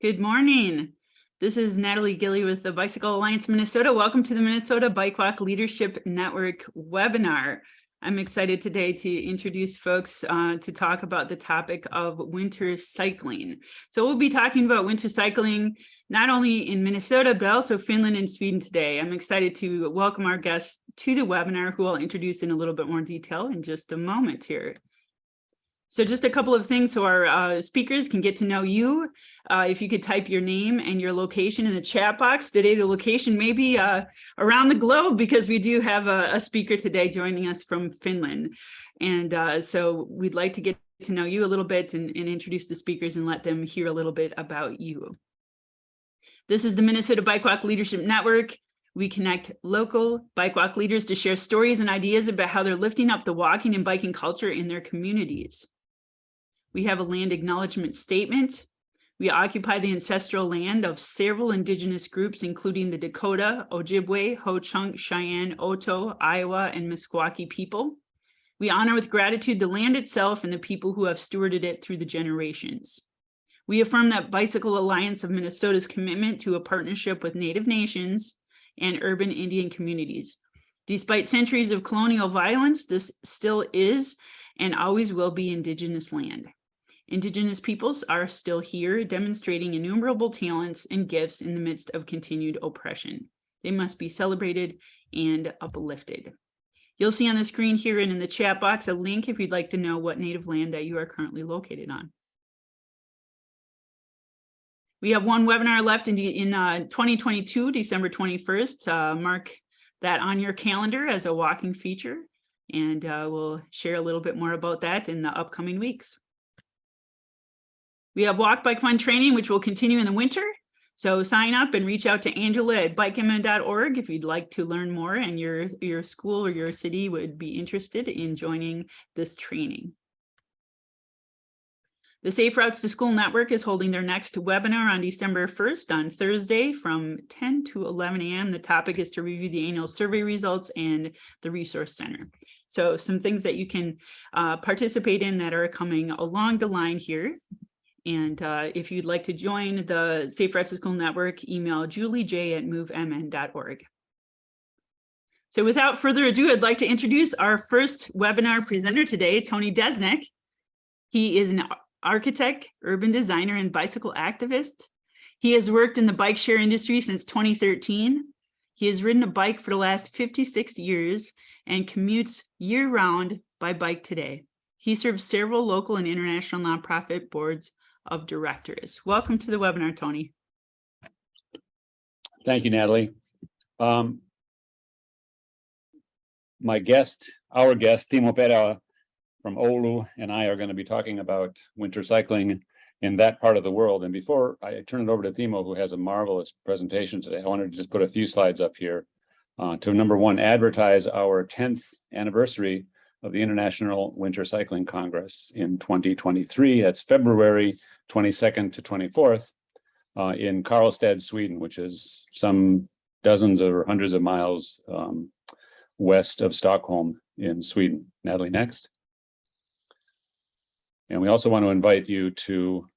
Good morning. This is Natalie Gilly with the Bicycle Alliance Minnesota. Welcome to the Minnesota Bike Walk Leadership Network webinar. I'm excited today to introduce folks to talk about the topic of winter cycling. So we'll be talking about winter cycling not only in Minnesota, but also Finland and Sweden today. I'm excited to welcome our guests to the webinar, who I'll introduce in a little bit more detail in just a moment here. So just a couple of things so our speakers can get to know you. If you could type your name and your location in the chat box. Today, the location may be around the globe because we do have a speaker today joining us from Finland. And so we'd like to get to know you a little bit and introduce the speakers and let them hear a little bit about you. This is the Minnesota Bike Walk Leadership Network. We connect local bike walk leaders to share stories and ideas about how they're lifting up the walking and biking culture in their communities. We have a land acknowledgement statement. We occupy the ancestral land of several indigenous groups, including the Dakota, Ojibwe, Ho-Chunk, Cheyenne, Oto, Iowa, and Meskwaki people. We honor with gratitude the land itself and the people who have stewarded it through the generations. We affirm that Bicycle Alliance of Minnesota's commitment to a partnership with Native nations and urban Indian communities. Despite centuries of colonial violence, this still is and always will be Indigenous land. Indigenous peoples are still here, demonstrating innumerable talents and gifts in the midst of continued oppression. They must be celebrated and uplifted. You'll see on the screen here and in the chat box a link if you'd like to know what native land that you are currently located on. We have one webinar left in 2022, December 21st. Mark that on your calendar as a walking feature, and we'll share a little bit more about that in the upcoming weeks. We have Walk Bike Fun training, which will continue in the winter. So sign up and reach out to Angela at bikemn.org if you'd like to learn more and your school or your city would be interested in joining this training. The Safe Routes to School Network is holding their next webinar on December 1st on Thursday from 10 to 11 a.m. The topic is to review the annual survey results and the resource center. So some things that you can participate in that are coming along the line here. And if you'd like to join the Safe Routes to School Network, email juliej@movemn.org. So without further ado, I'd like to introduce our first webinar presenter today, Tony Desnick. He is an architect, urban designer, and bicycle activist. He has worked in the bike share industry since 2013. He has ridden a bike for the last 56 years and commutes year-round by bike today. He serves several local and international nonprofit boards of directors. Welcome to the webinar, Tony. Thank you, Natalie. Our guest, Timo Perälä from Oulu, and I are going to be talking about winter cycling in that part of the world. And before I turn it over to Timo, who has a marvelous presentation today, I wanted to just put a few slides up here to, number one, advertise our 10th anniversary of the International Winter Cycling Congress in 2023. That's February 22nd to 24th in Karlstad, Sweden, which is some dozens or hundreds of miles west of Stockholm in Sweden. Natalie, next. And we also want to invite you to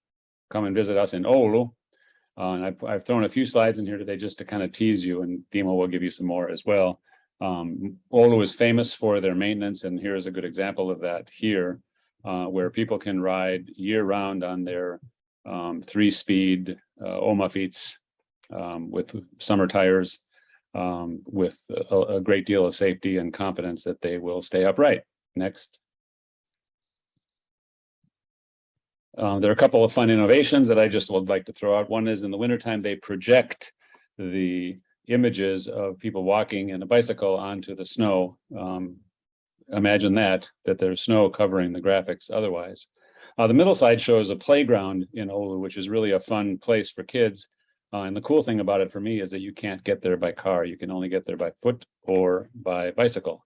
come and visit us in Oulu. And I've thrown a few slides in here today just to kind of tease you, and Timo will give you some more as well. Oulu is famous for their maintenance, and here's a good example of that here, where people can ride year-round on their 3-speed Omafeets with summer tires, with a great deal of safety and confidence that they will stay upright. Next. There are a couple of fun innovations that I just would like to throw out. One is in the wintertime, they project the images of people walking in a bicycle onto the snow. Imagine that there's snow covering the graphics otherwise. The middle slide shows a playground in Oulu, which is really a fun place for kids. And the cool thing about it for me is that you can't get there by car. You can only get there by foot or by bicycle.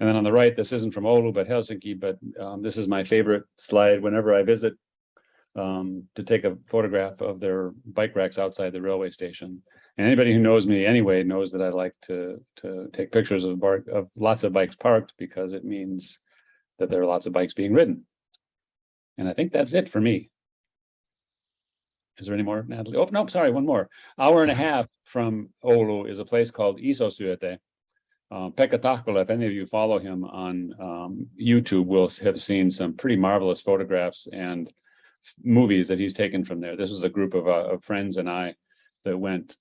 And then on the right, this isn't from Oulu, but Helsinki, but this is my favorite slide whenever I visit, to take a photograph of their bike racks outside the railway station. And anybody who knows me anyway knows that I like to take pictures of lots of bikes parked, because it means that there are lots of bikes being ridden. And I think that's it for me. is there any more, Natalie? Oh, no, sorry, one more. Hour and a half from Oulu is a place called Isosyöte. Pekka Tahkola, if any of you follow him on YouTube, will have seen some pretty marvelous photographs and movies that he's taken from there. This was a group of friends and I that went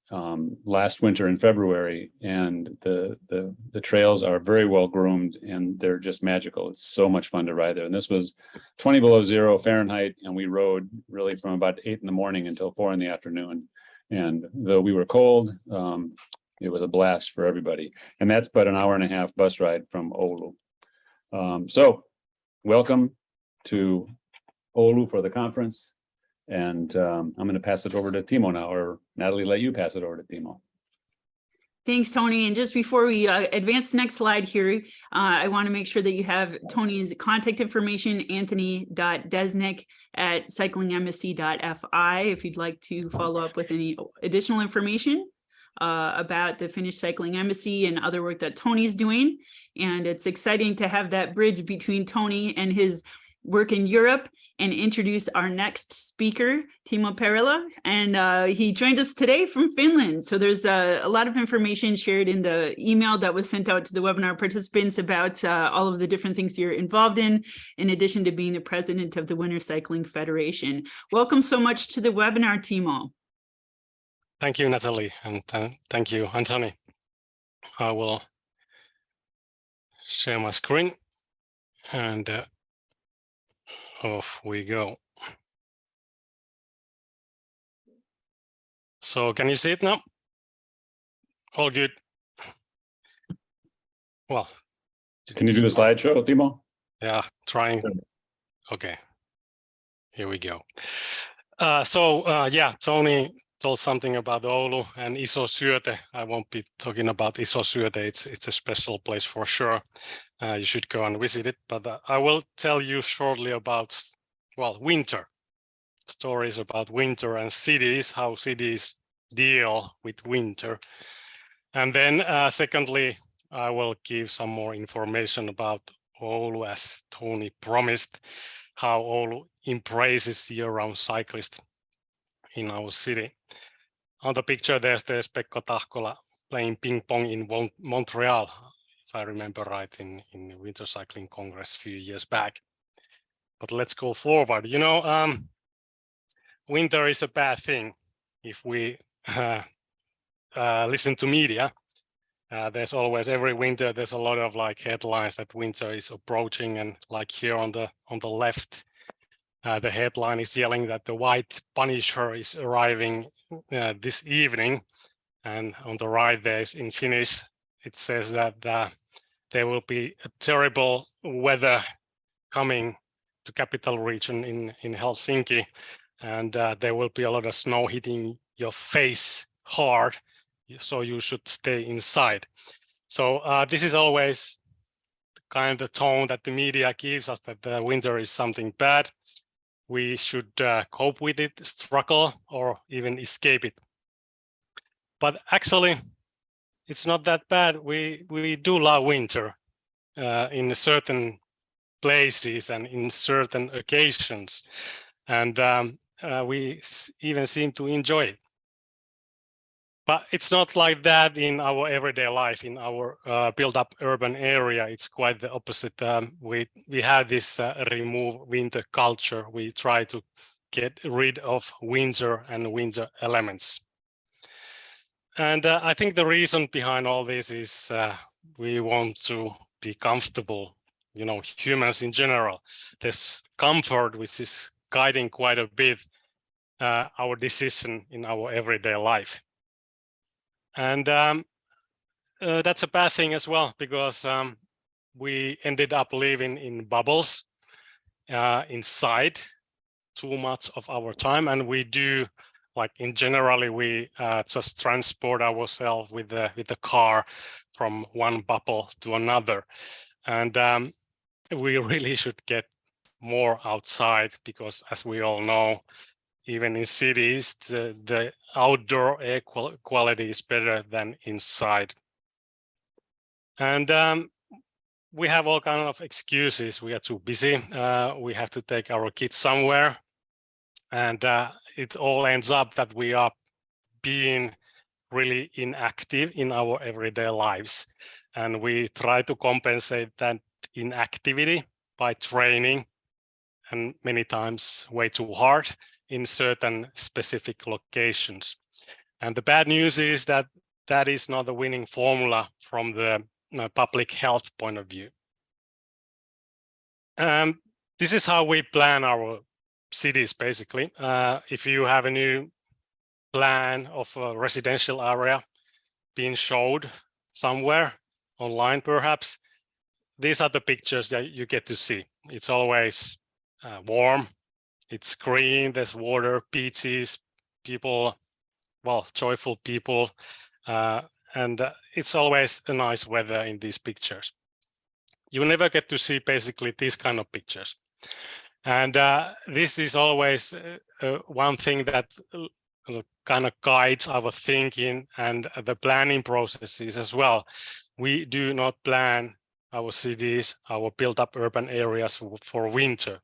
last winter in February, and the trails are very well groomed and they're just magical. It's so much fun to ride there. And this was 20 below 0 Fahrenheit, and we rode really from about 8 in the morning until 4 in the afternoon. And though we were cold, it was a blast for everybody. And that's but an hour and a half bus ride from Oulu. So welcome to Oulu for the conference. And I'm going to pass it over to Timo now, or Natalie, let you pass it over to Timo. Thanks, Tony. And just before we advance to the next slide here, I want to make sure that you have Tony's contact information, anthony.desnick@cyclingmsc.fi, if you'd like to follow up with any additional information about the Finnish Cycling Embassy and other work that Tony's doing. And it's exciting to have that bridge between Tony and his work in Europe and introduce our next speaker, Timo Perälä. And he joined us today from Finland. So there's a lot of information shared in the email that was sent out to the webinar participants about all of the different things you're involved in addition to being the president of the Winter Cycling Federation. Welcome so much to the webinar, Timo. Thank you, Natalie, and thank you, Anthony. I will share my screen, and off we go. So can you see it now? All good. Well, can you do the slideshow, Timo? Yeah, trying. Okay, here we go. Yeah, Tony told something about Oulu and Isosyöte. I won't be talking about Isosyöte. It's a special place for sure. You should go and visit it. But I will tell you shortly about, well, winter. Stories about winter and cities, how cities deal with winter. And then secondly, I will give some more information about Oulu, as Tony promised, how Oulu embraces year-round cyclists in our city. On the picture, there's Pekka Tahkola playing ping pong in Montreal, if I remember right, in Winter Cycling Congress a few years back. But let's go forward. You know, winter is a bad thing. If we listen to media, there's always, every winter, there's a lot of like headlines that winter is approaching, and like here on the left, the headline is yelling that the White Punisher is arriving this evening, and on the right there's in Finnish it says that there will be a terrible weather coming to capital region in Helsinki, and there will be a lot of snow hitting your face hard, so you should stay inside. So this is always kind of the tone that the media gives us, that the winter is something bad. We should cope with it, struggle, or even escape it. But actually, it's not that bad. We do love winter in certain places and in certain occasions, and we even seem to enjoy it. But it's not like that in our everyday life, in our built-up urban area. It's quite the opposite. We have this remove winter culture. We try to get rid of winter and winter elements. And I think the reason behind all this is we want to be comfortable. You know, humans in general, this comfort which is guiding quite a bit our decision in our everyday life. And that's a bad thing as well, because we ended up living in bubbles inside too much of our time, and we do, like in generally, we just transport ourselves with the car from one bubble to another, and we really should get more outside, because as we all know, even in cities, the outdoor air quality is better than inside. And we have all kinds of excuses. We are too busy. We have to take our kids somewhere. And it all ends up that we are being really inactive in our everyday lives. And we try to compensate that inactivity by training, and many times way too hard in certain specific locations. And the bad news is that that is not a winning formula from the public health point of view. This is how we plan our cities, basically. If you have a new plan of a residential area being showed somewhere online, perhaps, these are the pictures that you get to see. It's always warm, it's green, there's water, beaches, people, well, joyful people, and it's always a nice weather in these pictures. You never get to see basically these kind of pictures. And this is always one thing that kind of guides our thinking and the planning processes as well. We do not plan our cities, our built-up urban areas for winter.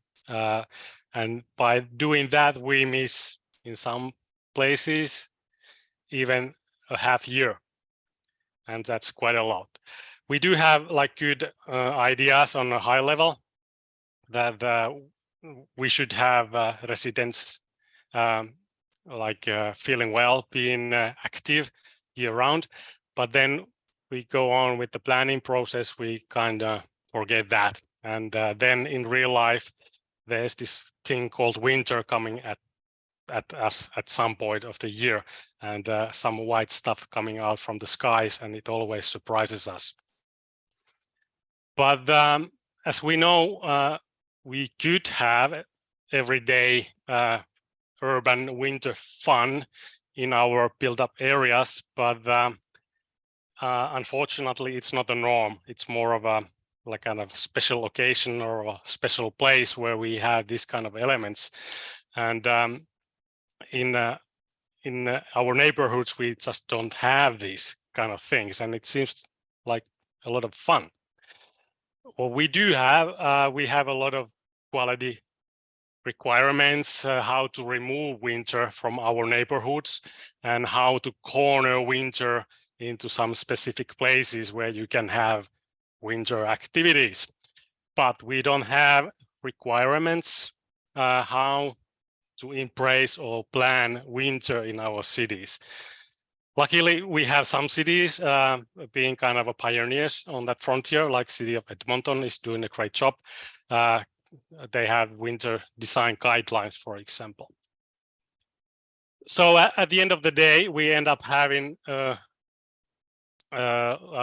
And by doing that, we miss, in some places, even a half year. And that's quite a lot. We do have like good ideas on a high level that we should have residents feeling well, being active year round. But then we go on with the planning process, we kind of forget that. And then in real life, there's this thing called winter coming at us at some point of the year, and some white stuff coming out from the skies, and it always surprises us. But as we know, we could have everyday urban winter fun in our built-up areas, but unfortunately, it's not the norm. It's more of a like kind of special occasion or a special place where we have these kind of elements. And in our neighborhoods, we just don't have these kind of things, and it seems like a lot of fun. What we do have, we have a lot of quality requirements, how to remove winter from our neighborhoods and how to corner winter into some specific places where you can have winter activities. But we don't have requirements how to embrace or plan winter in our cities. Luckily, we have some cities being kind of a pioneers on that frontier, like city of Edmonton is doing a great job. They have winter design guidelines, for example. So at the end of the day, we end up having a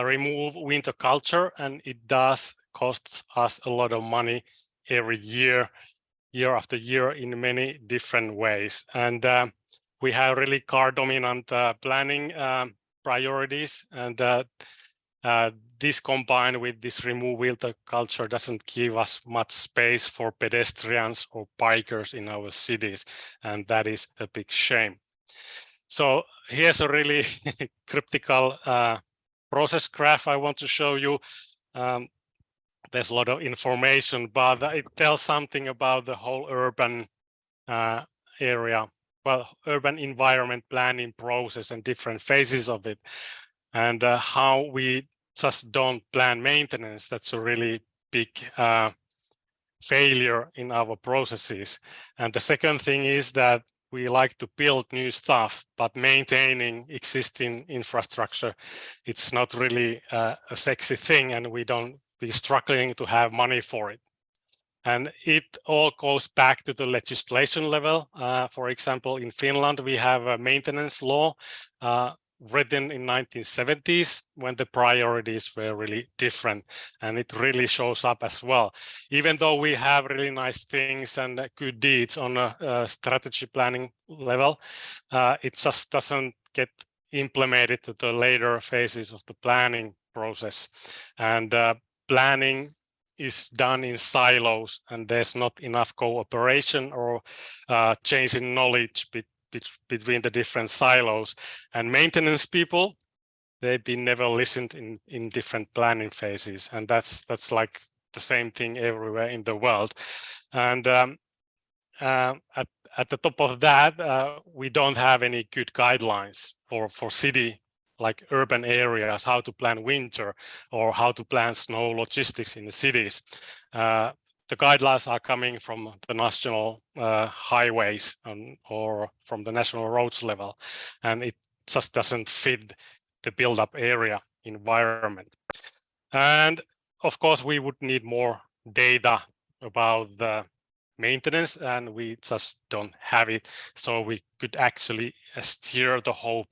remove winter culture, and it does costs us a lot of money every year, year after year, in many different ways. And we have really car dominant planning priorities, and this combined with this remove winter culture doesn't give us much space for pedestrians or bikers in our cities, and that is a big shame. So here's a really cryptical process graph I want to show you. There's a lot of information, but it tells something about the whole urban area, well, urban environment planning process and different phases of it, and how we just don't plan maintenance. That's a really big failure in our processes. And the second thing is that we like to build new stuff, but maintaining existing infrastructure, it's not really a sexy thing, and we're struggling to have money for it. And it all goes back to the legislation level. For example, in Finland, we have a maintenance law written in 1970s when the priorities were really different, and it really shows up as well. Even though we have really nice things and good deeds on a strategy planning level, it just doesn't get implemented to the later phases of the planning process. And planning is done in silos, and there's not enough cooperation or change in knowledge between the different silos. And maintenance people, they've been never listened in different planning phases, and that's like the same thing everywhere in the world. And at the top of that, we don't have any good guidelines for city, like urban areas, how to plan winter or how to plan snow logistics in the cities. The guidelines are coming from the national highways or from the national roads level, and it just doesn't fit the build-up area environment. And of course, we would need more data about the maintenance, and we just don't have it. So we could actually steer the whole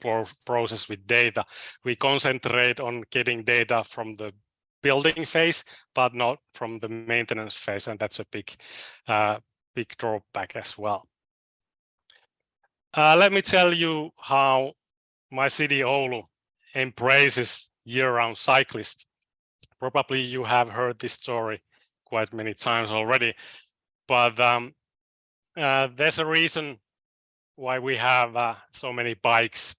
process with data. We concentrate on getting data from the building phase, but not from the maintenance phase, and that's a big drawback as well. Let me tell you how my city Oulu embraces year-round cyclists. Probably you have heard this story quite many times already, but there's a reason why we have so many bikes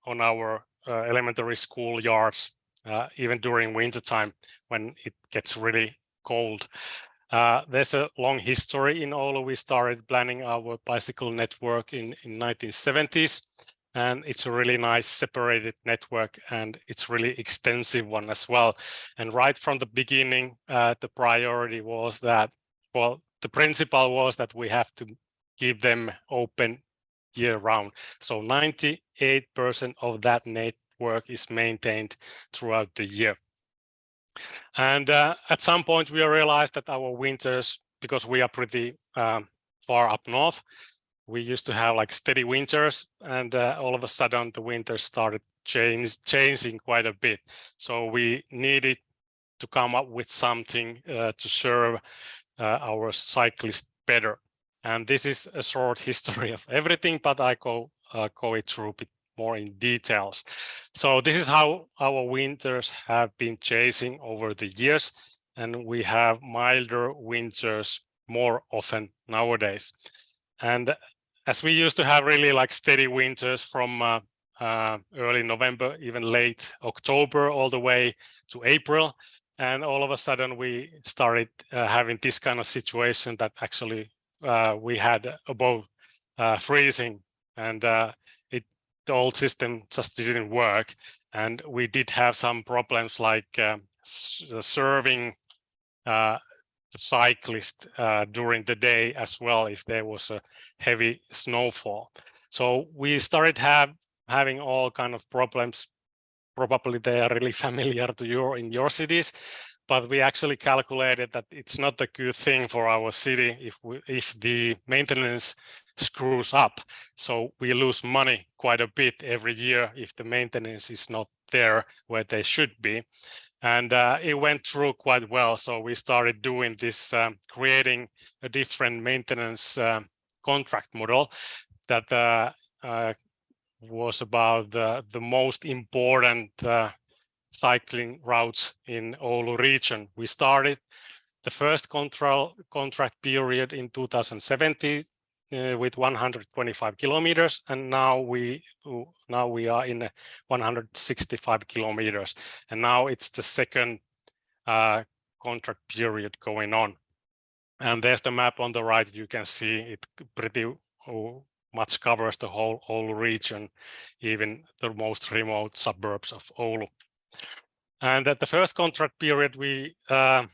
on our elementary school yards, even during wintertime when it gets really cold. There's a long history in Oulu. We started planning our bicycle network in 1970s, and it's a really nice separated network, and it's really extensive one as well. And right from the beginning, the priority was that, well, the principle was that we have to keep them open year round. So 98% of that network is maintained throughout the year. And at some point we realized that our winters, because we are pretty far up north, we used to have like steady winters, and all of a sudden the winters started changing quite a bit. So we needed to come up with something to serve our cyclists better. And this is a short history of everything, but I go it through a bit more in details. So this is how our winters have been changing over the years, and we have milder winters more often nowadays. And as we used to have really like steady winters from early November, even late October, all the way to April, and all of a sudden we started having this kind of situation that actually we had above freezing, and the old system just didn't work, and we did have some problems like serving the cyclist during the day as well if there was a heavy snowfall. So we started having all kind of problems. Probably they are really familiar to you in your cities, but we actually calculated that it's not a good thing for our city if the maintenance screws up. So we lose money quite a bit every year if the maintenance is not there where they should be. And it went through quite well. So we started doing this, creating a different maintenance contract model that was about the most important cycling routes in Oulu region. We started the first contract period in 2017 with 125 kilometers, and now we are in 165 kilometers, and now it's the second contract period going on. And there's the map on the right. You can see it pretty much covers the whole Oulu region, even the most remote suburbs of Oulu. And at the first contract period, the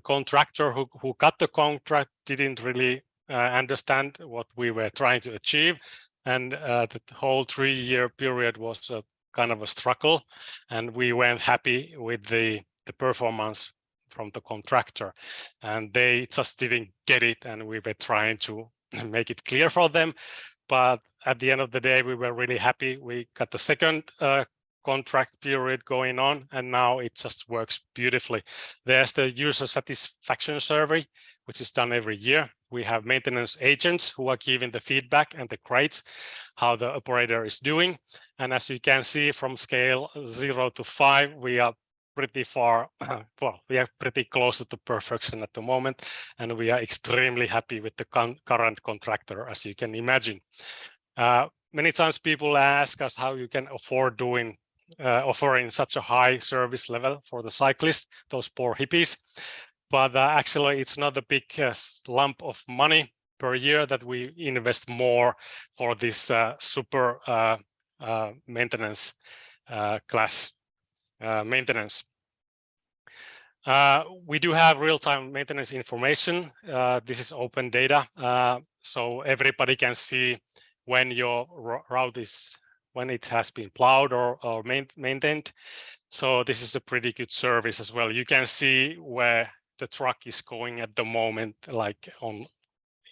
contractor who got the contract didn't really understand what we were trying to achieve, and the whole 3-year period was a kind of a struggle, and we weren't happy with the performance from the contractor, and they just didn't get it, and we were trying to make it clear for them. But at the end of the day, we were really happy. We got the second contract period going on, and now it just works beautifully. There's the user satisfaction survey, which is done every year. We have maintenance agents who are giving the feedback and the grades, how the operator is doing. And as you can see from scale 0 to 5, we are pretty far, well, we are pretty close to perfection at the moment, and we are extremely happy with the current contractor, as you can imagine. Many times people ask us how you can afford offering such a high service level for the cyclists, those poor hippies. But actually, it's not a big lump of money. per year that we invest more for this super maintenance class maintenance. We do have real-time maintenance information. This is open data, so everybody can see when your route is, when it has been plowed or maintained. So this is a pretty good service as well. You can see where the truck is going at the moment, like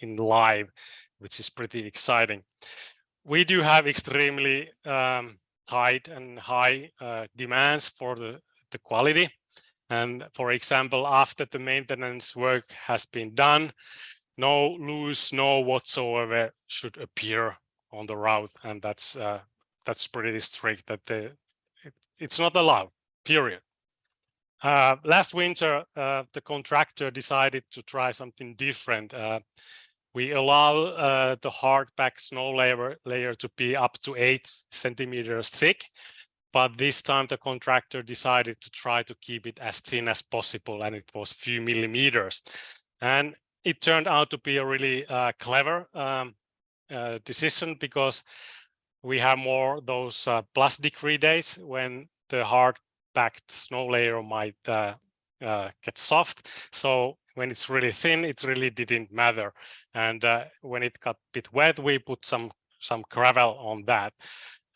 in live, which is pretty exciting. We do have extremely tight and high demands for the quality. And for example, after the maintenance work has been done, no loose snow whatsoever should appear on the route, and that's pretty strict. That it's not allowed. Period. Last winter, the contractor decided to try something different. We allow the hard packed snow layer to be up to 8 centimeters thick. But this time the contractor decided to try to keep it as thin as possible, and it was a few millimeters. And it turned out to be a really clever decision, because we have more those plus degree days when the hard packed snow layer might get soft. So when it's really thin, it really didn't matter. And when it got a bit wet, we put some gravel on that.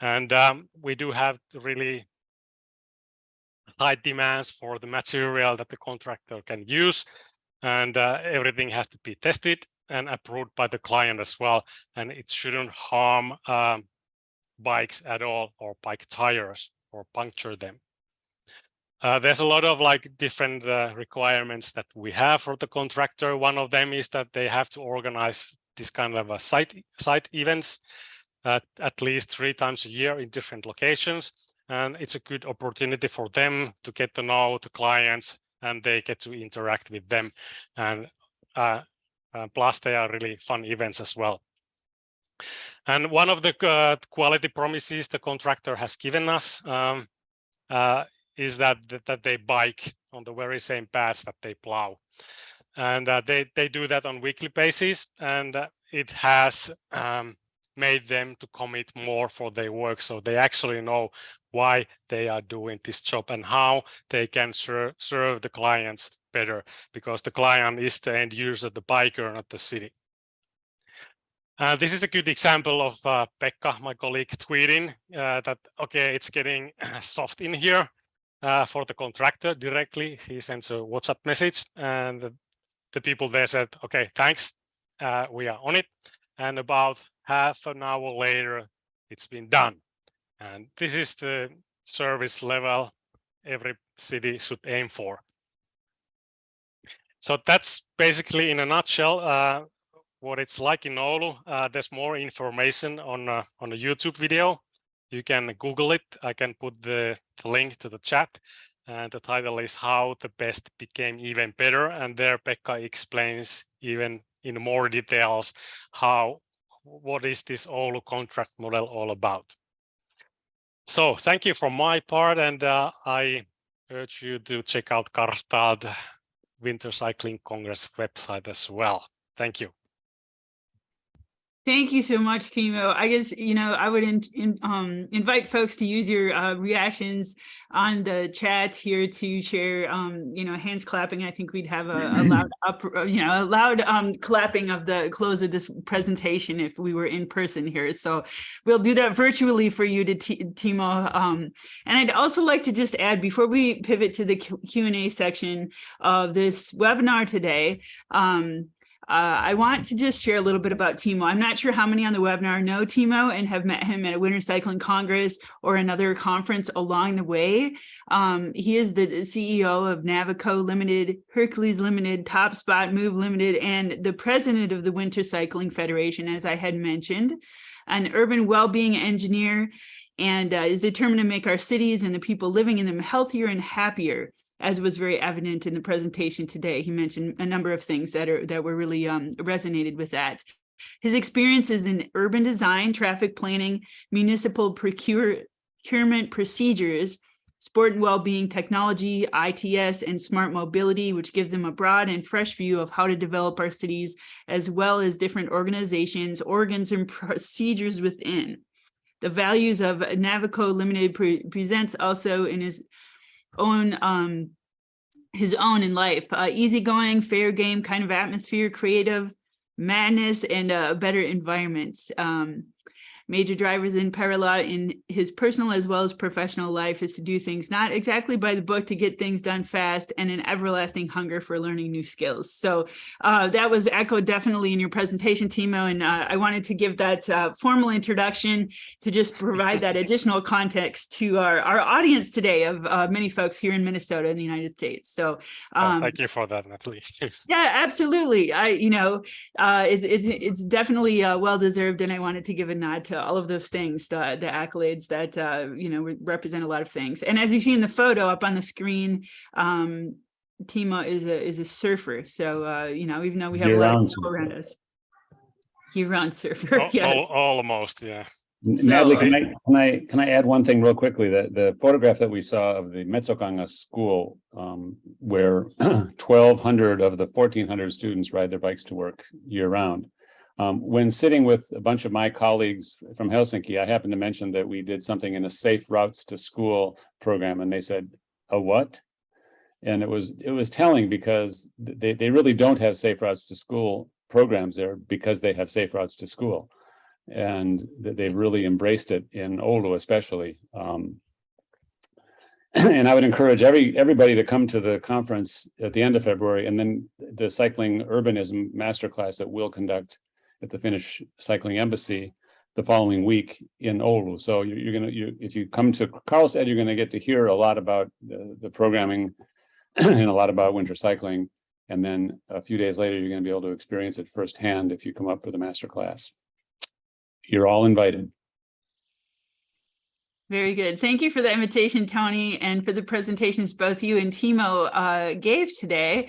And we do have really high demands for the material that the contractor can use, and everything has to be tested and approved by the client as well. And it shouldn't harm bikes at all, or bike tires, or puncture them. There's a lot of like different requirements that we have for the contractor. One of them is that they have to organize this kind of a site events at least 3 times a year in different locations. And it's a good opportunity for them to get to know the clients, and they get to interact with them. And plus they are really fun events as well. And one of the quality promises the contractor has given us is that they bike on the very same paths that they plow. And they do that on weekly basis, and it has made them to commit more for their work. So they actually know why they are doing this job and how they can serve the clients better, because the client is the end user, the biker, not the city. This is a good example of Pekka, my colleague, tweeting that, okay, it's getting soft in here for the contractor directly. He sends a WhatsApp message, and the people there said, okay, thanks, we are on it. And about half an hour later, it's been done. And this is the service level every city should aim for. So that's basically in a nutshell what it's like in Oulu. There's more information on a YouTube video. You can Google it. I can put the link to the chat. And the title is How the Best Became Even Better. And there Pekka explains even in more details what is this Oulu contract model all about. So thank you from my part, and I urge you to check out Karlstad Winter Cycling Congress website as well. Thank you. Thank you so much, Timo. I guess, I would invite folks to use your reactions on the chat here to share, hands clapping. I think we'd have a loud clapping of the close of this presentation if we were in person here. So we'll do that virtually for you, Timo. And I'd also like to just add, before we pivot to the Q&A section of this webinar today, I want to just share a little bit about Timo. I'm not sure how many on the webinar know Timo and have met him at a Winter Cycling Congress or another conference along the way. He is the CEO of Navico Limited, Hercules Limited, Top Spot, Move Limited, and the president of the Winter Cycling Federation, as I had mentioned, an urban well-being engineer, and is determined to make our cities and the people living in them healthier and happier, as was very evident in the presentation today. He mentioned a number of things that were really resonated with that. His experiences in urban design, traffic planning, municipal procurement procedures, sport and well-being technology, ITS, and smart mobility, which gives them a broad and fresh view of how to develop our cities, as well as different organizations, organs, and procedures within. The values of Navico Limited presents also in his own in life, easygoing, fair game kind of atmosphere, creative madness, and a better environment. Major drivers in Perälä in his personal as well as professional life is to do things not exactly by the book, to get things done fast, and an everlasting hunger for learning new skills. So that was echoed definitely in your presentation, Timo, and I wanted to give that formal introduction to just provide that additional context to our audience today of many folks here in Minnesota in the United States. So thank you for that, Natalie. yeah, absolutely. It's definitely well deserved, and I wanted to give a nod to all of those things, the accolades that represent a lot of things. And as you see in the photo up on the screen, Timo is a surfer. So even though we have a lot of snow around us, year-round surfer. Yes, almost, yeah. Natalie, can I add one thing real quickly? The photograph that we saw of the Metsokanga school, where 1,200 of the 1,400 students ride their bikes to work year-round. When sitting with a bunch of my colleagues from Helsinki, I happened to mention that we did something in a safe routes to school program, and they said, "A what?" And it was telling, because they really don't have safe routes to school programs there, because they have safe routes to school, and they've really embraced it in Oulu especially. And I would encourage everybody to come to the conference at the end of February, and then the cycling urbanism masterclass that we'll conduct at the Finnish Cycling Embassy the following week in Oulu. So if you come to Karlstad, you're going to get to hear a lot about the programming and a lot about winter cycling. And then a few days later, you're going to be able to experience it firsthand if you come up for the masterclass. You're all invited. Very good. Thank you for the invitation, Tony, and for the presentations both you and Timo gave today.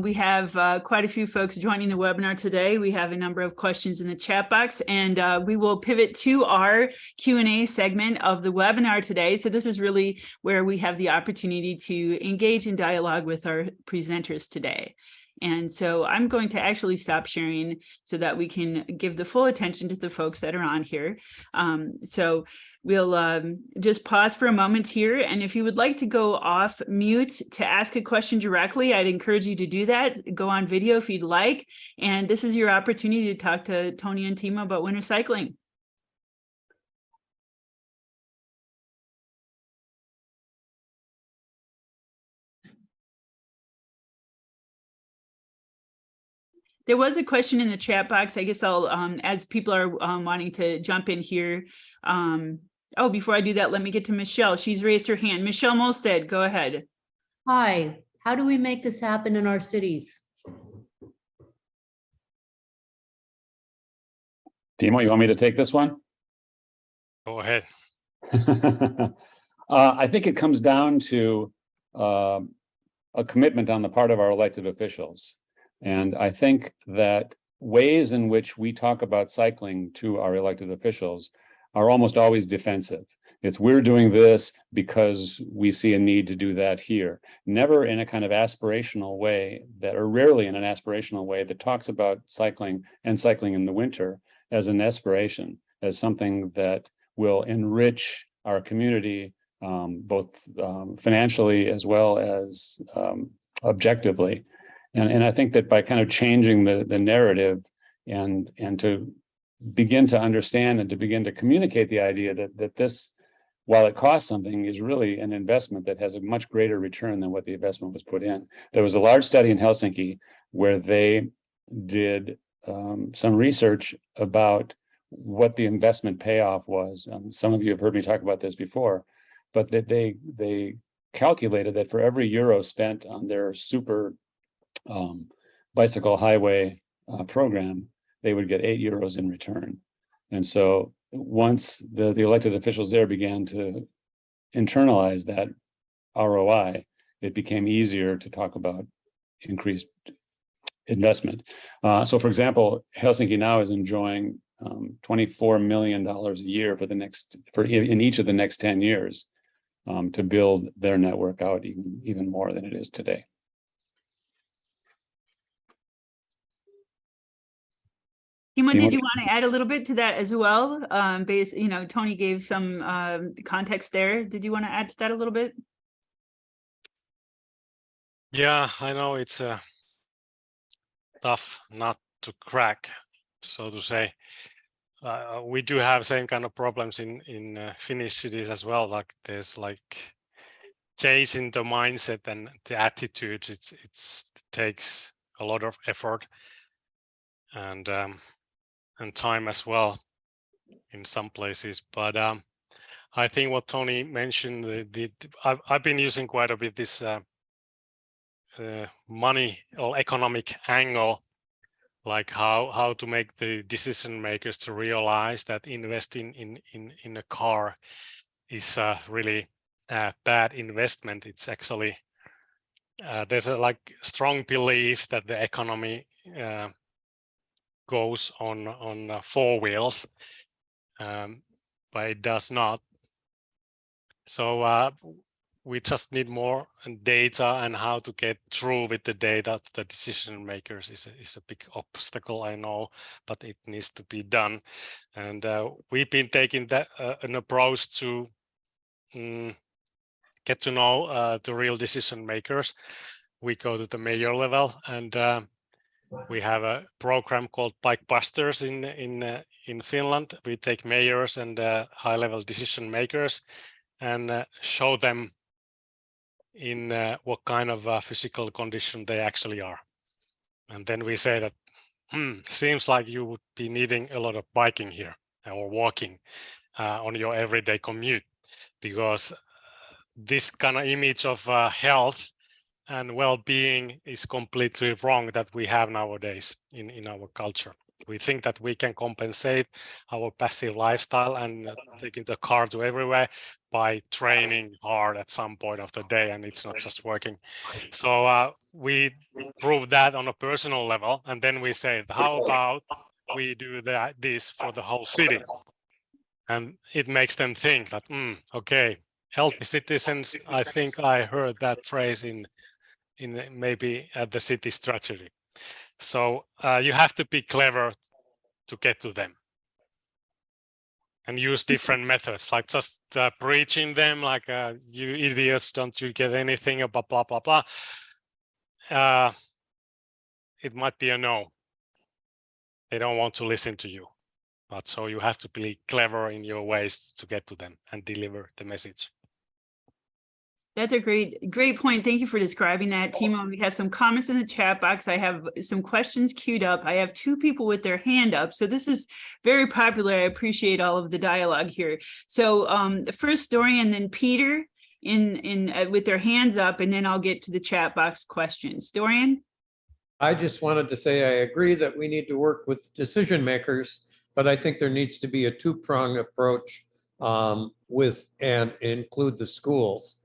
We have quite a few folks joining the webinar today. We have a number of questions in the chat box, and we will pivot to our Q&A segment of the webinar today. So this is really where we have the opportunity to engage in dialogue with our presenters today. And so I'm going to actually stop sharing so that we can give the full attention to the folks that are on here. So we'll just pause for a moment here. And if you would like to go off mute to ask a question directly, I'd encourage you to do that. Go on video if you'd like. And this is your opportunity to talk to Tony and Timo about winter cycling. There was a question in the chat box. I guess I'll, as people are wanting to jump in here. Before I do that, let me get to Michelle. She's raised her hand. Michelle Molstead, go ahead. Hi, how do we make this happen in our cities? Timo, you want me to take this one? Go ahead. I think it comes down to a commitment on the part of our elected officials. And I think that ways in which we talk about cycling to our elected officials are almost always defensive. It's we're doing this because we see a need to do that here. Never in a kind of aspirational way or rarely in an aspirational way that talks about cycling and cycling in the winter as an aspiration, as something that will enrich our community, both financially as well as objectively. And I think that by kind of changing the narrative and to begin to understand and to begin to communicate the idea that this, while it costs something, is really an investment that has a much greater return than what the investment was put in. There was a large study in Helsinki where they did some research about what the investment payoff was. Some of you have heard me talk about this before, but that they calculated that for every euro spent on their super bicycle highway program, they would get 8 euros in return. And so once the elected officials there began to internalize that ROI, it became easier to talk about increased investment. So for example, Helsinki now is enjoying $24 million a year in each of the next 10 years to build their network out even more than it is today. Timo, Timo? did you want to add a little bit to that as well? Tony gave some context there. Did you want to add to that a little bit? Yeah, I know it's a tough nut to crack, so to say. We do have same kind of problems in Finnish cities as well. Like there's like changing the mindset and the attitudes. It takes a lot of effort and time as well in some places. But I think what Tony mentioned, I've been using quite a bit this money or economic angle, like how to make the decision makers to realize that investing in a car is a really bad investment. It's actually there's a like strong belief that the economy goes on four wheels, but it does not. So we just need more data and how to get through with the data to the decision makers is a big obstacle, I know, but it needs to be done. And we've been taking that an approach to get to know the real decision makers. We go to the mayor level, and we have a program called Bike Busters in Finland. We take mayors and high-level decision makers and show them in what kind of physical condition they actually are. And then we say that, seems like you would be needing a lot of biking here or walking on your everyday commute, because this kind of image of health and well-being is completely wrong that we have nowadays in our culture. We think that we can compensate our passive lifestyle and taking the car to everywhere by training hard at some point of the day, and it's not just working. So we prove that on a personal level, and then we say, how about we do this for the whole city? And it makes them think that, okay, healthy citizens, I think I heard that phrase in maybe at the city strategy. So you have to be clever to get to them and use different methods, like just preaching them like, you idiots, don't you get anything, blah, blah, blah, blah. It might be a no. They don't want to listen to you. But so you have to be clever in your ways to get to them and deliver the message. That's a great point. Thank you for describing that, Timo. We have some comments in the chat box. I have some questions queued up. I have two people with their hand up. So this is very popular. I appreciate all of the dialogue here. So first Dorian, then Peter with their hands up, and then I'll get to the chat box questions. Dorian? I just wanted to say I agree that we need to work with decision makers, but I think there needs to be a two-pronged approach with and include the schools.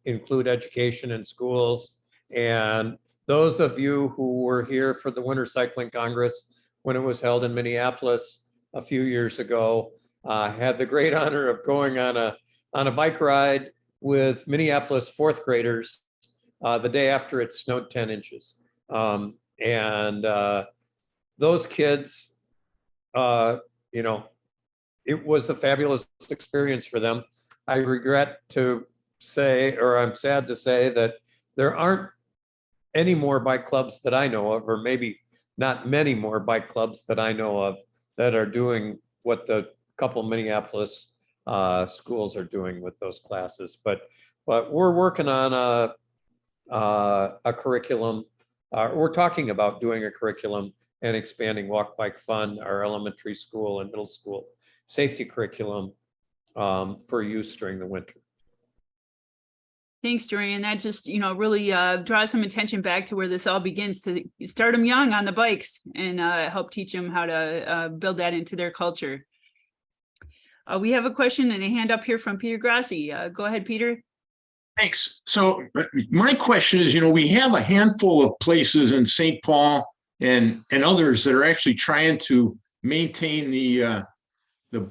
Include education in schools. And those of you who were here for the Winter Cycling Congress when it was held in Minneapolis a few years ago, had the great honor of going on a bike ride with Minneapolis fourth graders the day after it snowed 10 inches. Those kids, it was a fabulous experience for them. I regret to say, or I'm sad to say, that there aren't any more bike clubs that I know of, or maybe not many more bike clubs that I know of that are doing what the couple Minneapolis schools are doing with those classes. But we're working on a curriculum. We're talking about doing a curriculum and expanding Walk Bike Fun, our elementary school and middle school safety curriculum for use during the winter. Thanks, Dorian. That just, really draws some attention back to where this all begins, to start them young on the bikes and help teach them how to build that into their culture. We have a question and a hand up here from Peter Grassi. Go ahead, Peter. Thanks. So my question is, we have a handful of places in St. Paul and others that are actually trying to maintain the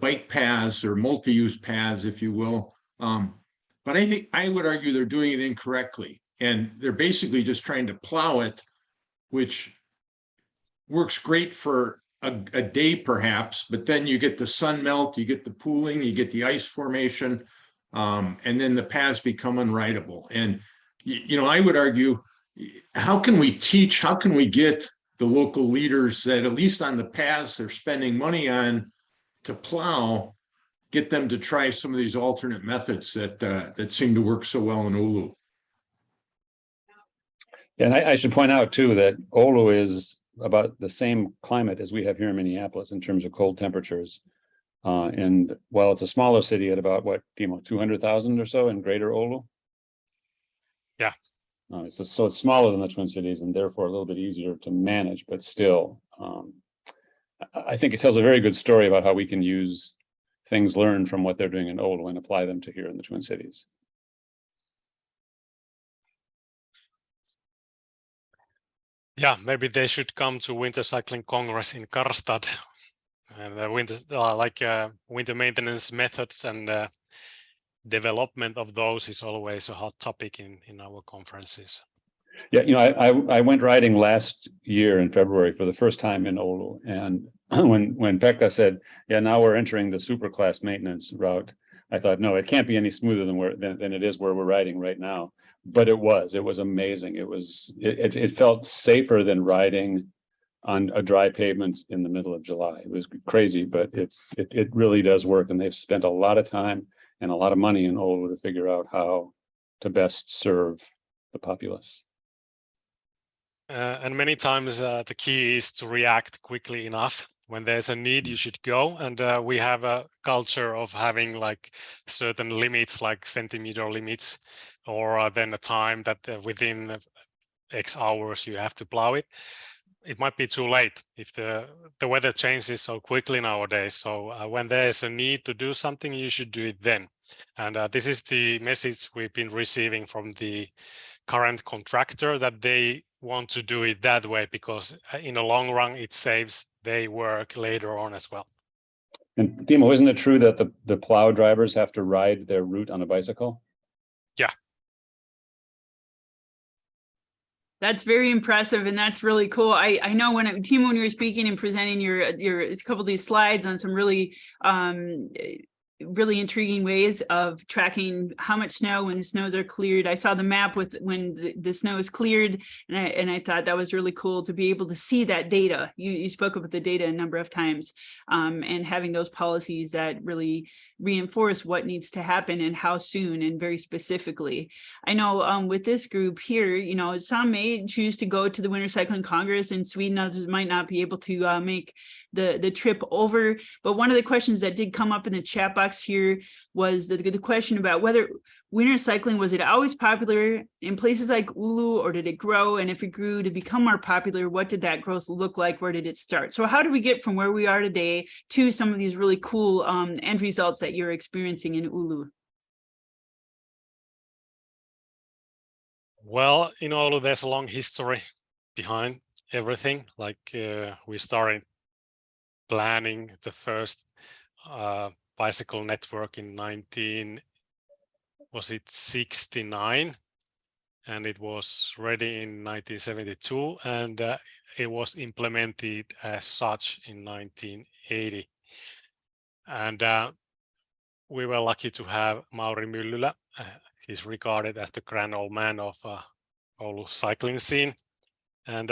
bike paths or multi-use paths, if you will. but I would argue they're doing it incorrectly. And they're basically just trying to plow it, which works great for a day perhaps, but then you get the sun melt, you get the pooling, you get the ice formation, and then the paths become unrideable. And, I would argue, how can we get the local leaders that at least on the paths they're spending money on to plow, get them to try some of these alternate methods that seem to work so well in Oulu? And I should point out too that Oulu is about the same climate as we have here in Minneapolis in terms of cold temperatures. And while it's a smaller city at about what, Timo, 200,000 or so in Greater Oulu? Yeah. So it's smaller than the Twin Cities and therefore a little bit easier to manage, but still, I think it tells a very good story about how we can use things learned from what they're doing in Oulu and apply them to here in the Twin Cities. Yeah, maybe they should come to Winter Cycling Congress in Karlstad, and winter maintenance methods and development of those is always a hot topic in our conferences. Yeah, I went riding last year in February for the first time in Oulu, and when Pekka said, "Yeah, now we're entering the superclass maintenance route," I thought, no, it can't be any smoother than it is where we're riding right now. But it was amazing. It felt safer than riding on a dry pavement in the middle of July. It was crazy, but it really does work, and they've spent a lot of time and a lot of money in Oulu to figure out how to best serve the populace. And many times the key is to react quickly enough. When there's a need, you should go. And we have a culture of having like certain limits, like centimeter limits, or then a time that within X hours you have to plow it. It might be too late if the weather changes so quickly nowadays. So when there's a need to do something, you should do it then. And this is the message we've been receiving from the current contractor, that they want to do it that way because in the long run, it saves their work later on as well. And Timo, isn't it true that the plow drivers have to ride their route on a bicycle? Yeah. That's very impressive, and that's really cool. I know Timo, when you were speaking and presenting your a couple of these slides on some really really intriguing ways of tracking how much snow when the snows are cleared. I saw the map with when the snow is cleared, and I thought that was really cool to be able to see that data. You spoke about the data a number of times, and having those policies that really reinforce what needs to happen and how soon and very specifically. I know with this group here, some may choose to go to the Winter Cycling Congress in Sweden, others might not be able to make the trip over. But one of the questions that did come up in the chat box here was the question about whether winter cycling, was it always popular in places like Oulu, or did it grow? And if it grew to become more popular, what did that growth look like? Where did it start? So how do we get from where we are today to some of these really cool end results that you're experiencing in Oulu? Well, in Oulu, there's a long history behind everything. Like we started planning the first bicycle network in 1969, and it was ready in 1972, and it was implemented as such in 1980. And we were lucky to have Mauri Myllylä. He's regarded as the grand old man of Oulu cycling scene, and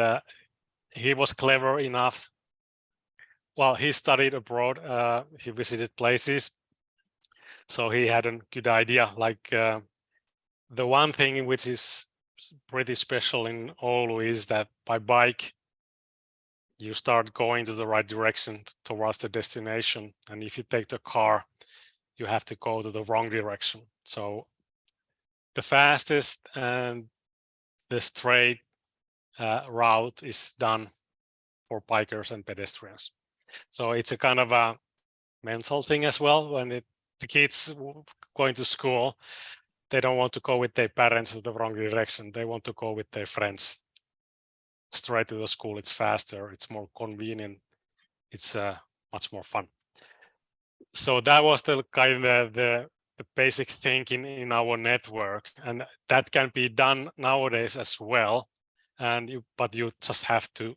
he was clever enough. Well, he studied abroad, he visited places, so he had a good idea. Like the one thing which is pretty special in Oulu is that by bike, you start going to the right direction towards the destination. And if you take the car, you have to go to the wrong direction. So the fastest and the straight route is done for bikers and pedestrians. So it's a kind of a mental thing as well. When the kids going to school, they don't want to go with their parents to the wrong direction. They want to go with their friends straight to the school. It's faster, it's more convenient, it's much more fun. So that was the kind of the basic thing in our network, and that can be done nowadays as well. But you just have to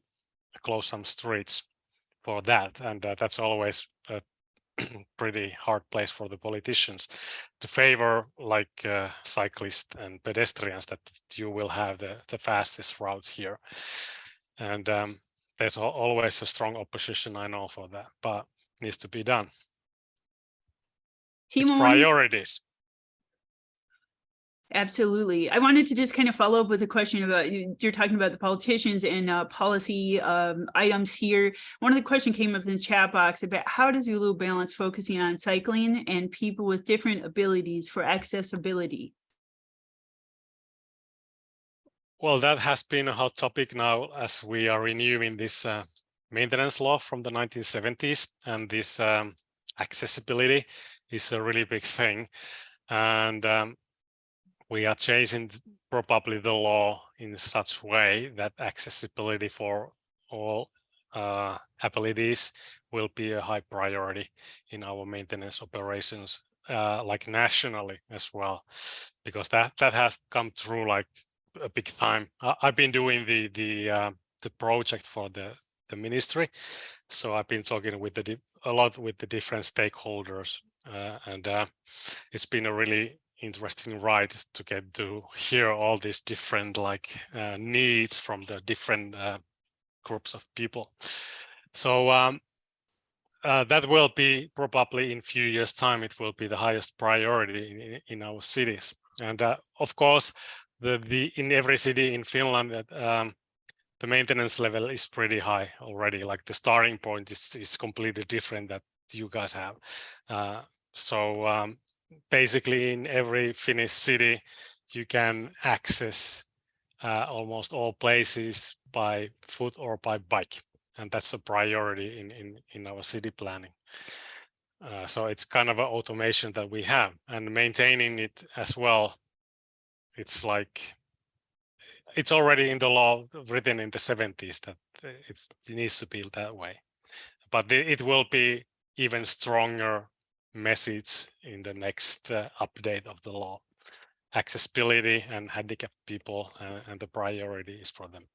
close some streets for that, and that's always a pretty hard place for the politicians to favor, like cyclists and pedestrians, that you will have the fastest routes here. And there's always a strong opposition, I know, for that, but it needs to be done. It's Timo, priorities. absolutely. I wanted to just kind of follow up with a question about, you're talking about the politicians and policy items here. One of the questions came up in the chat box about how does Oulu balance focusing on cycling and people with different abilities for accessibility? Well, that has been a hot topic now as we are renewing this maintenance law from the 1970s, and this accessibility is a really big thing. And we are changing probably the law in such way that accessibility for all abilities will be a high priority in our maintenance operations, like nationally as well, because that has come through like a big time. I've been doing the project for the ministry, so I've been talking with a lot with the different stakeholders, and it's been a really interesting ride to get to hear all these different needs from the different groups of people. So that will be probably in few years' time, it will be the highest priority in our cities. And of course, in every city in Finland, the maintenance level is pretty high already. Like the starting point is completely different that you guys have. So basically in every Finnish city, you can access almost all places by foot or by bike. And that's a priority in our city planning. So it's kind of an automation that we have, and maintaining it as well. It's like, it's already in the law written in the 70s that it needs to be that way. But it will be even stronger message in the next update of the law. Accessibility and handicapped people and the priority is for them.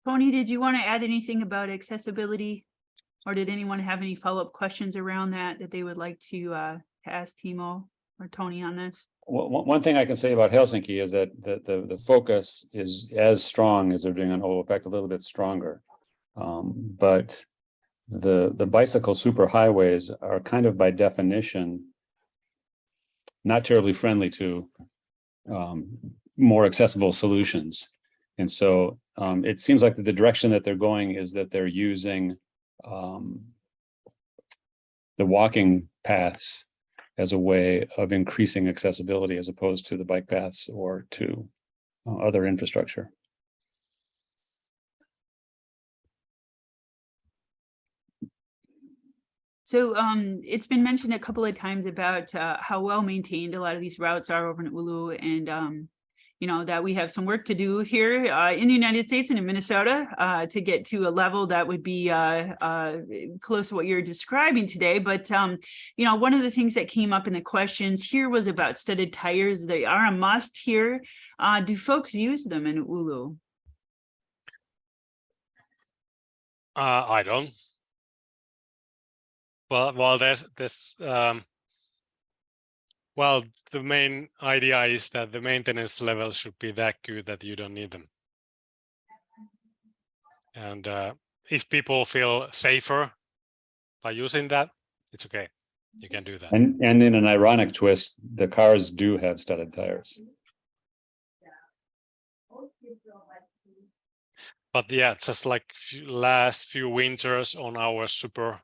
Tony, did you want to add anything about accessibility? Or did anyone have any follow-up questions around that they would like to ask Timo or Tony on this? Well, one thing I can say about Helsinki is that the focus is as strong as they're doing on Oulu, in fact, a little bit stronger. But the bicycle superhighways are kind of by definition not terribly friendly to more accessible solutions. And so it seems like the direction that they're going is that they're using the walking paths as a way of increasing accessibility as opposed to the bike paths or to other infrastructure. So it's been mentioned a couple of times about how well maintained a lot of these routes are over in Oulu, and you know, that we have some work to do here in the United States and in Minnesota to get to a level that would be close to what you're describing today. But, you know, one of the things that came up in the questions here was about studded tires. They are a must here. Do folks use them in Oulu? I don't. Well, well, the main idea is that the maintenance level should be that good that you don't need them. And if people feel safer by using that, it's okay. You can do that. And in an ironic twist, the cars do have studded tires. But yeah, just like last few winters on our super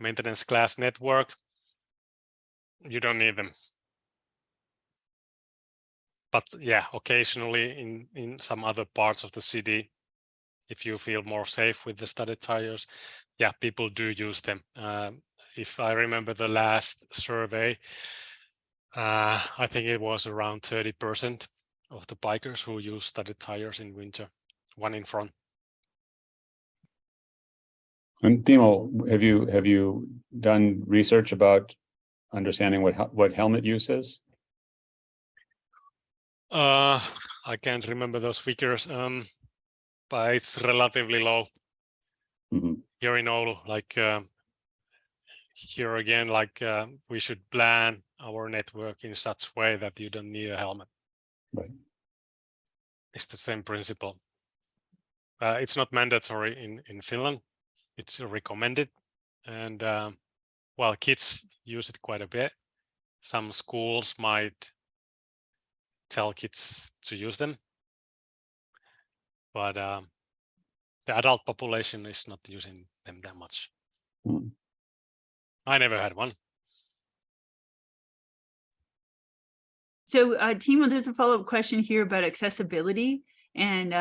maintenance class network, you don't need them. But yeah, occasionally in some other parts of the city, if you feel more safe with the studded tires, yeah, people do use them. If I remember the last survey, I think it was around 30% of the bikers who use studded tires in winter, one in front. And Timo, have you done research about understanding what helmet use is? I can't remember those figures, but it's relatively low Mhm. here in Oulu. Like here again, like we should plan our network in such way that you don't need a helmet. Right. It's the same principle. It's not mandatory in Finland. It's recommended, and well, kids use it quite a bit. Some schools might tell kids to use them, but the adult population is not using them that much. Mm. I never had one. So Timo, there's a follow-up question here about accessibility. And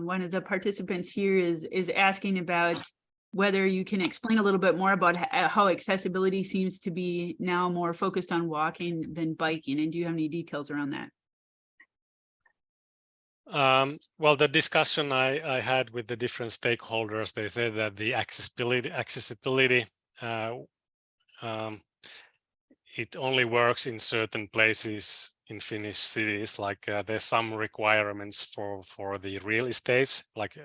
one of the participants here is asking about whether you can explain a little bit more about how accessibility seems to be now more focused on walking than biking. And do you have any details around that? Well, the discussion I had with the different stakeholders, they said that the accessibility it only works in certain places in Finnish cities. Like there's some requirements for the real estates, like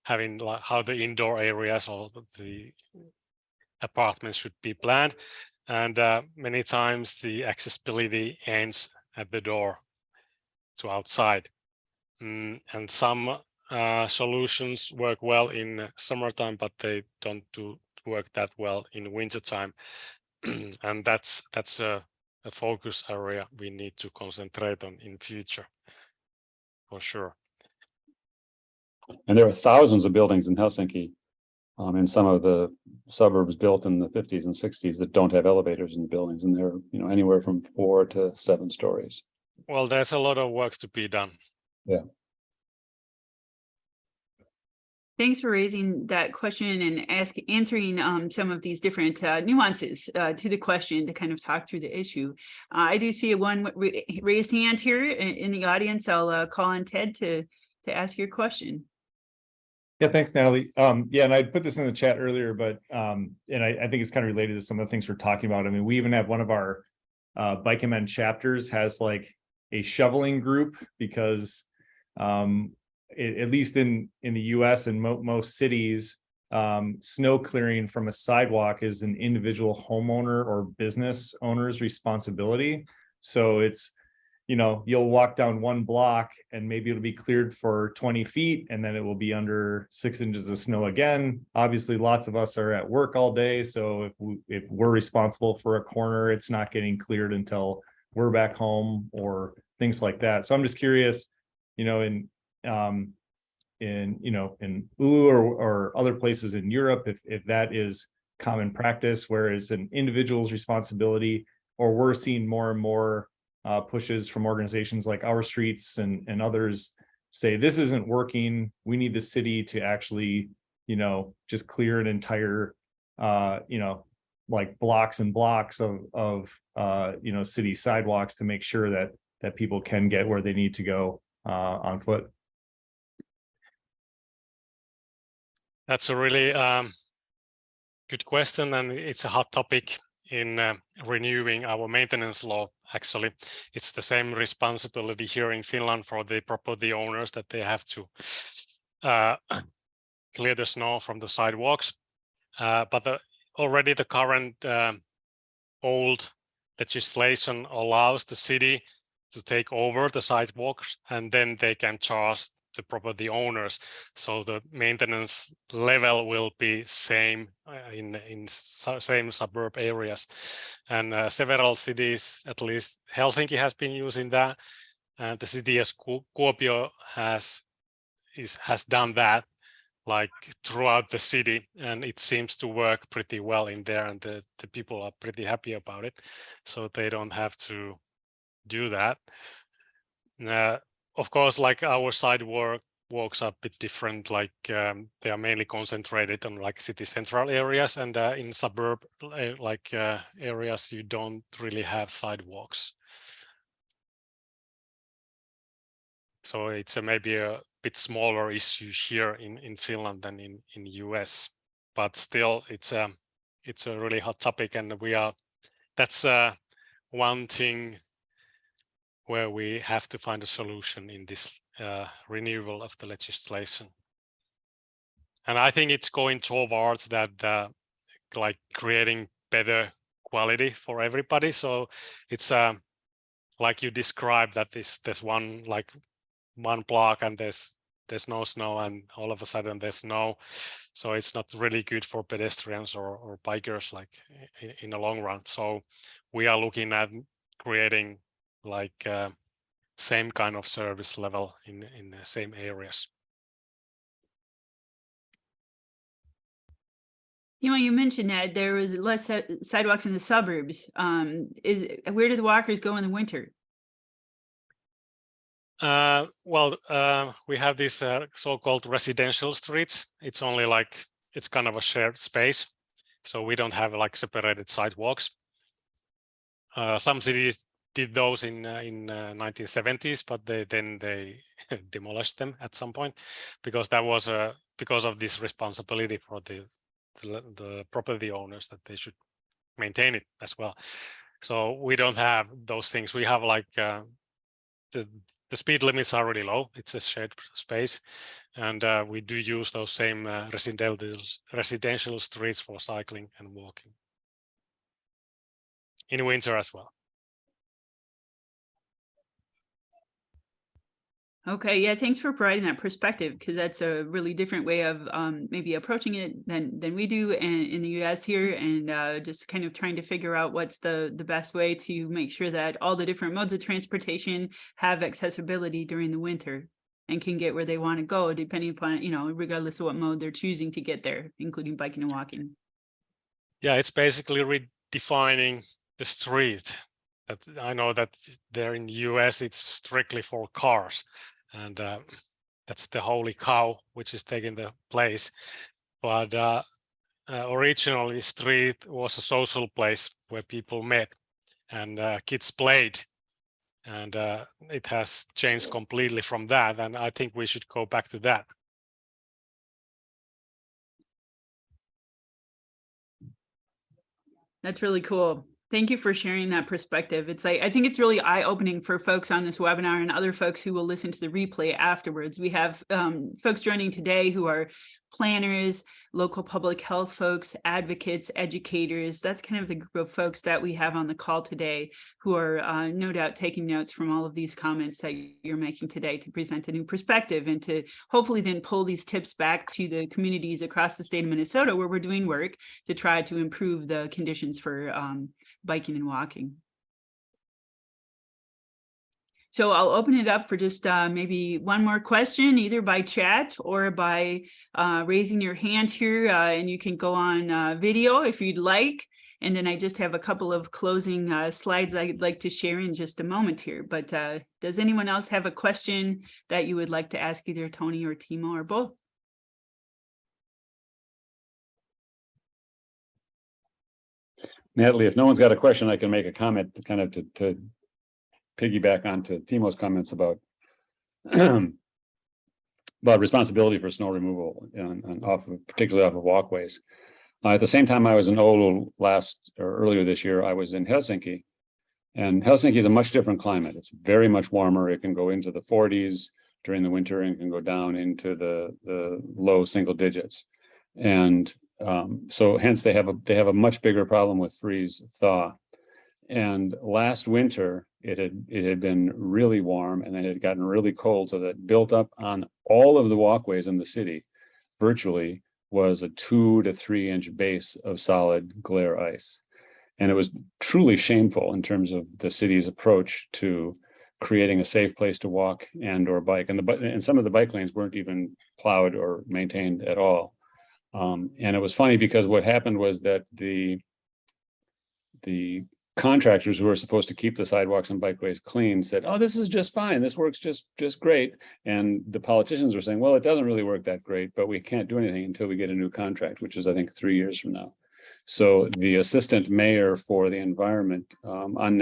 having how the indoor areas or the apartments should be planned. And many times the accessibility ends at the door to outside. And some solutions work well in summertime, but they don't work that well in wintertime. And that's a focus area we need to concentrate on in future, for sure. And there are thousands of buildings in Helsinki, in some of the suburbs built in the 50s and 60s that don't have elevators in the buildings, and they're anywhere from 4 to 7 stories. Well, there's a lot of work to be done. Yeah. Thanks for raising that question and answering some of these different nuances to the question to kind of talk through the issue. I do see one raised hand here in the audience. I'll call on Ted to ask your question. Yeah, thanks, Natalie. Yeah, and I put this in the chat earlier, but and I think it's kind of related to some of the things we're talking about. I mean, we even have one of our Bike and Men chapters has like a shoveling group because at least in the US and most cities, snow clearing from a sidewalk is an individual homeowner or business owner's responsibility. So it's, you'll walk down one block and maybe it'll be cleared for 20 feet and then it will be under 6 inches of snow again. Obviously, lots of us are at work all day. So if we're responsible for a corner, it's not getting cleared until we're back home or things like that. So I'm just curious, in Oulu or other places in Europe, if that is common practice, where it's an individual's responsibility, or we're seeing more and more pushes from organizations like Our Streets and others say this isn't working. We need the city to actually, just clear an entire, like blocks and blocks of city sidewalks to make sure that people can get where they need to go on foot. That's a really good question, and it's a hot topic in renewing our maintenance law. Actually, it's the same responsibility here in Finland for the property owners, that they have to clear the snow from the sidewalks. But already the current old legislation allows the city to take over the sidewalks, and then they can charge the property owners. So the maintenance level will be same in same suburb areas. And several cities, at least Helsinki, has been using that. The city of Kuopio has done that, like throughout the city, and it seems to work pretty well in there, and the people are pretty happy about it, so they don't have to do that. Of course, like our sidewalks are a bit different, like they are mainly concentrated on like city central areas, and in suburb areas you don't really have sidewalks. So it's maybe a bit smaller issue here in Finland than in US. but still it's a really hot topic, and that's one thing where we have to find a solution in this renewal of the legislation. And I think it's going towards that, like creating better quality for everybody. So it's like you described, that there's one block and there's no snow, and all of a sudden there's snow. So it's not really good for pedestrians or bikers, like in the long run. So we are looking at creating like same kind of service level in the same areas. You know, you mentioned that there was less sidewalks in the suburbs. Where do the walkers go in the winter? We have these so-called residential streets. It's only it's kind of a shared space, so we don't have like separated sidewalks. Some cities did those in 1970s, but then they demolished them at some point, because that was because of this responsibility for the property owners, that they should maintain it as well. So we don't have those things. We have like the speed limits are really low. It's a shared space, and we do use those same residential streets for cycling and walking in winter as well. Okay, yeah, thanks for providing that perspective, because that's a really different way of maybe approaching it than we do in the US here, and just kind of trying to figure out what's the best way to make sure that all the different modes of transportation have accessibility during the winter and can get where they want to go, depending upon, you know, regardless of what mode they're choosing to get there, including biking and walking. Yeah, it's basically redefining the street. I know that there in the US it's strictly for cars, and that's the holy cow which is taking the place. But originally, street was a social place where people met and kids played, and it has changed completely from that, and I think we should go back to that. That's really cool. Thank you for sharing that perspective. It's like, I think it's really eye-opening for folks on this webinar and other folks who will listen to the replay afterwards. We have folks joining today who are planners, local public health folks, advocates, educators. That's kind of the group of folks that we have on the call today, who are no doubt taking notes from all of these comments that you're making today to present a new perspective, and to hopefully then pull these tips back to the communities across the state of Minnesota where we're doing work to try to improve the conditions for biking and walking. So I'll open it up for just maybe one more question, either by chat or by raising your hand here, and you can go on video if you'd like. And then I just have a couple of closing slides I'd like to share in just a moment here. But does anyone else have a question that you would like to ask either Tony or Timo or both? Natalie, if no one's got a question, I can make a comment to kind of to piggyback onto Timo's comments about responsibility for snow removal and particularly off of walkways. At the same time I was in Oulu earlier this year, I was in Helsinki, and Helsinki is a much different climate. It's very much warmer. It can go into the 40s during the winter and can go down into the low single digits. And so hence they have a much bigger problem with freeze thaw. And last winter it had been really warm, and then it had gotten really cold, so that built up on all of the walkways in the city virtually was a 2 to 3 inch base of solid glare ice. And it was truly shameful in terms of the city's approach to creating a safe place to walk and or bike. And some of the bike lanes weren't even plowed or maintained at all. And it was funny because what happened was that the contractors who were supposed to keep the sidewalks and bikeways clean said, "Oh, this is just fine. This works just great." And the politicians were saying, "Well, it doesn't really work that great, but we can't do anything until we get a new contract," which is, I think, 3 years from now. So the assistant mayor for the environment, Anne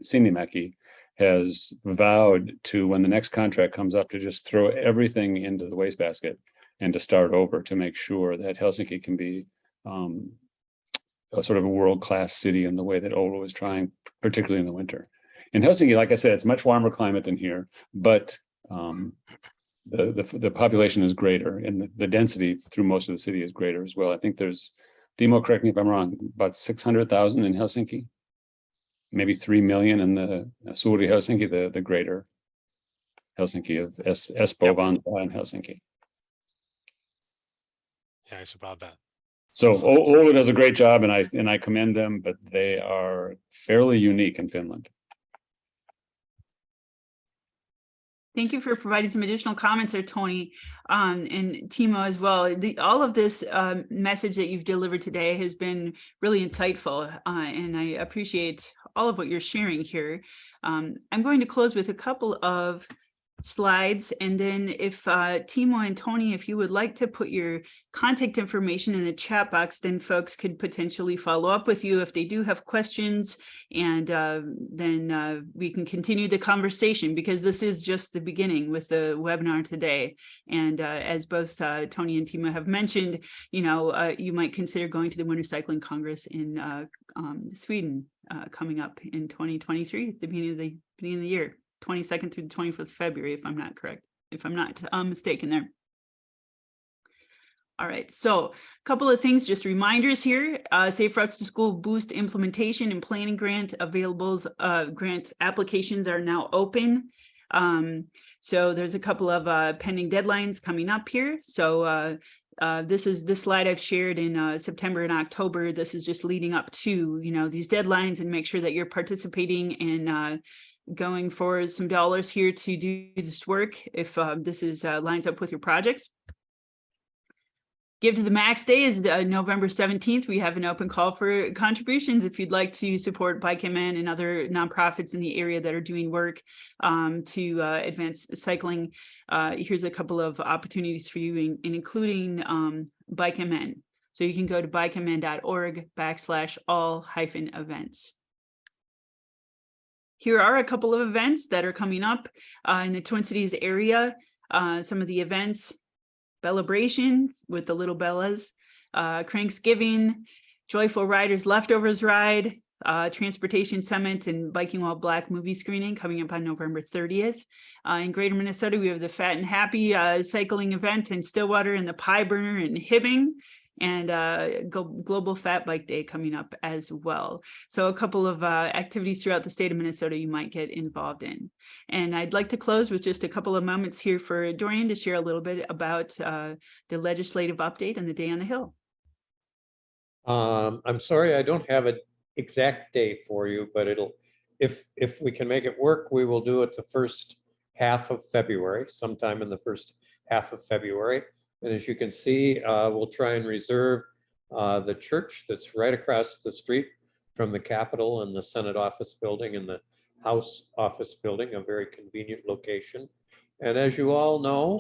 Sinimäki, has vowed to, when the next contract comes up, to just throw everything into the wastebasket and to start over to make sure that Helsinki can be a sort of a world-class city in the way that Oulu is trying, particularly in the winter. In Helsinki, like I said, it's much warmer climate than here, but the population is greater, and the density through most of the city is greater as well. I think there's, Timo, correct me if I'm wrong, about 600,000 in Helsinki, maybe 3 million in the Suuri Helsinki, the greater Helsinki of Espoo, Vantaa, and Helsinki. Yeah, it's about that. So Oulu does a great job, and I commend them, but they are fairly unique in Finland. Thank you for providing some additional comments there, Tony, and Timo as well. All of this message that you've delivered today has been really insightful, and I appreciate all of what you're sharing here. I'm going to close with a couple of slides, and then if Timo and Tony, if you would like to put your contact information in the chat box, then folks could potentially follow up with you if they do have questions, and then we can continue the conversation, because this is just the beginning with the webinar today. And as both Tony and Timo have mentioned, you know, you might consider going to the Winter Cycling Congress in Sweden coming up in 2023, at the beginning of the year. 22nd through the 25th of February, if I'm not mistaken there. All right, so a couple of things, just reminders here. Safe Routes to School Boost implementation and planning grant availables. Grant applications are now open. So there's a couple of pending deadlines coming up here. So this slide I've shared in September and October. This is just leading up to, you know, these deadlines, and make sure that you're participating in going for some dollars here to do this work if this is lines up with your projects. Give to the Max Day is November 17th. We have an open call for contributions if you'd like to support BikeMN and other nonprofits in the area that are doing work to advance cycling. Here's a couple of opportunities for you, including BikeMN. So you can go to bikemn.org/all-events. Here are a couple of events that are coming up in the Twin Cities area. Some of the events: Bellabration with the Little Bellas, Cranksgiving, Joyful Riders Leftovers Ride, Transportation Summit, and Biking While Black movie screening coming up on November 30th. In Greater Minnesota, we have the Fat and Happy cycling event in Stillwater, and the Pie Burner in Hibbing, and Global Fat Bike Day coming up as well. So a couple of activities throughout the state of Minnesota you might get involved in. And I'd like to close with just a couple of moments here for Dorian to share a little bit about the legislative update and the Day on the Hill. I'm sorry, I don't have an exact day for you, but if we can make it work, we will do it the first half of February, sometime in the first half of February. And as you can see, we'll try and reserve the church that's right across the street from the Capitol and the Senate office building and the House office building, a very convenient location. And as you all know,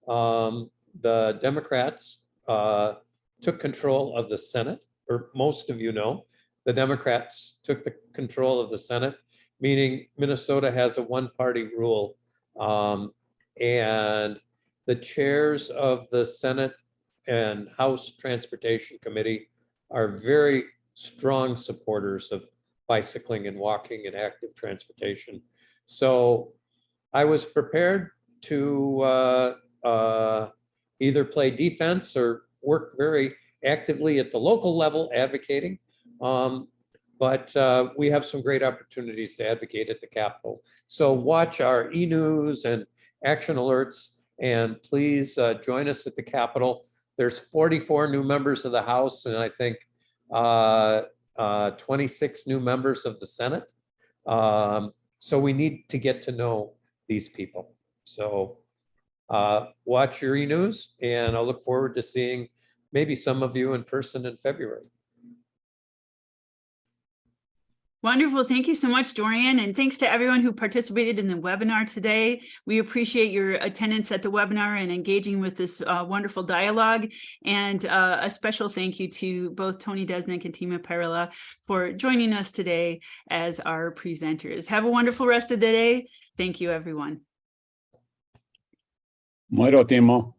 the Democrats took control of the Senate, or most of you know, the Democrats took the control of the Senate, meaning Minnesota has a one-party rule. And the chairs of the Senate and House Transportation Committee are very strong supporters of bicycling and walking and active transportation. So I was prepared to either play defense or work very actively at the local level advocating. But we have some great opportunities to advocate at the Capitol. So watch our e-news and action alerts, and please join us at the Capitol. There's 44 new members of the House, and I think 26 new members of the Senate. So we need to get to know these people. So watch your e-news, and I'll look forward to seeing maybe some of you in person in February. Wonderful. Thank you so much, Dorian. And thanks to everyone who participated in the webinar today. We appreciate your attendance at the webinar and engaging with this wonderful dialogue. And a special thank you to both Tony Desnick and Timo Perälä for joining us today as our presenters. Have a wonderful rest of the day. Thank you, everyone. Moro, Timo.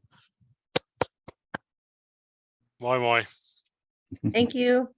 Moi moi. Thank you.